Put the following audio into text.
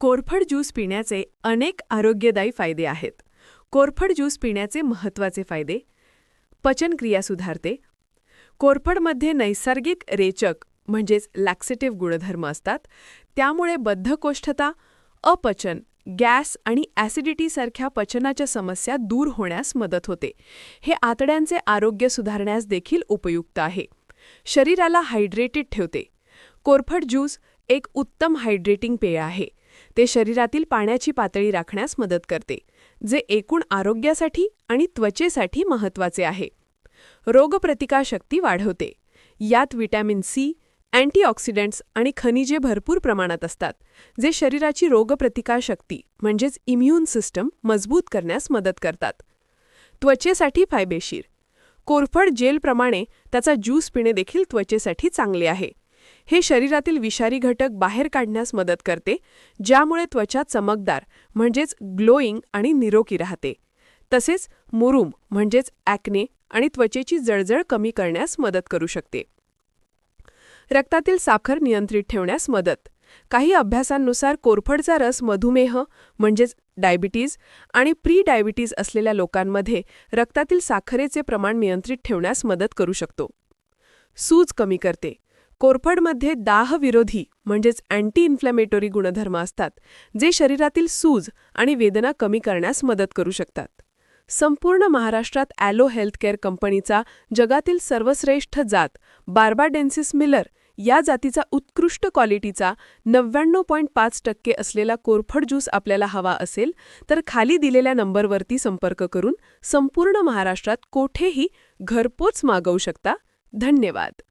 कोरफड ज्यूस पिण्याचे अनेक आरोग्यदायी फायदे आहेत. कोरफड ज्यूस पिण्याचे महत्त्वाचे फायदे: पचनक्रिया सुधारते. कोरफडमध्ये नैसर्गिक रेचक म्हणजेच लॅक्सेटिव्ह गुणधर्म असतात. त्यामुळे बद्धकोष्ठता, अपचन, गॅस आणि ॲसिडिटीसारख्या पचनाच्या समस्या दूर होण्यास मदत होते. हे आतड्यांचे आरोग्य सुधारण्यास देखील उपयुक्त आहे. शरीराला हायड्रेटेड ठेवते. कोरफड ज्यूस एक उत्तम हायड्रेटिंग पेय आहे. ते शरीरातील पाण्याची पातळी राखण्यास मदत करते, जे एकूण आरोग्यासाठी आणि त्वचेसाठी महत्त्वाचे आहे. रोगप्रतिकारशक्ती वाढवते. यात व्हिटॅमिन सी, अँटीऑक्सिडंट्स आणि खनिजे भरपूर प्रमाणात असतात, जे शरीराची रोगप्रतिकारशक्ती म्हणजेच इम्युन सिस्टम मजबूत करण्यास मदत करतात. त्वचेसाठी फायदेशीर: कोरफड जेलप्रमाणे त्याचा ज्यूस पिणे देखील त्वचेसाठी चांगले आहे. हे शरीरातील विषारी घटक बाहेर काढण्यास मदत करते, ज्यामुळे त्वचा चमकदार म्हणजेच ग्लोईंग आणि निरोगी राहते. तसेच मुरूम म्हणजेच ॲक्ने आणि त्वचेची जळजळ कमी करण्यास मदत करू शकते. रक्तातील साखर नियंत्रित ठेवण्यास मदत: काही अभ्यासांनुसार कोरफडचा रस मधुमेह म्हणजेच डायबिटीज आणि प्री डायबिटीज असलेल्या लोकांमध्ये रक्तातील साखरेचे प्रमाण नियंत्रित ठेवण्यास मदत करू शकतो. सूज कमी करते. कोरफडमध्ये दाहविरोधी म्हणजेच अँटी इन्फ्लेमेटरी गुणधर्म असतात, जे शरीरातील सूज आणि वेदना कमी करण्यास मदत करू शकतात. संपूर्ण महाराष्ट्रात ॲलो हेल्थकेअर कंपनीचा जगातील सर्वश्रेष्ठ जात बार्बाडेन्सिस मिलर या जातीचा उत्कृष्ट क्वालिटीचा 99.5% असलेला कोरफड ज्यूस आपल्याला हवा असेल तर खाली दिलेल्या नंबरवरती संपर्क करून संपूर्ण महाराष्ट्रात कोठेही घरपोच मागवू शकता. धन्यवाद.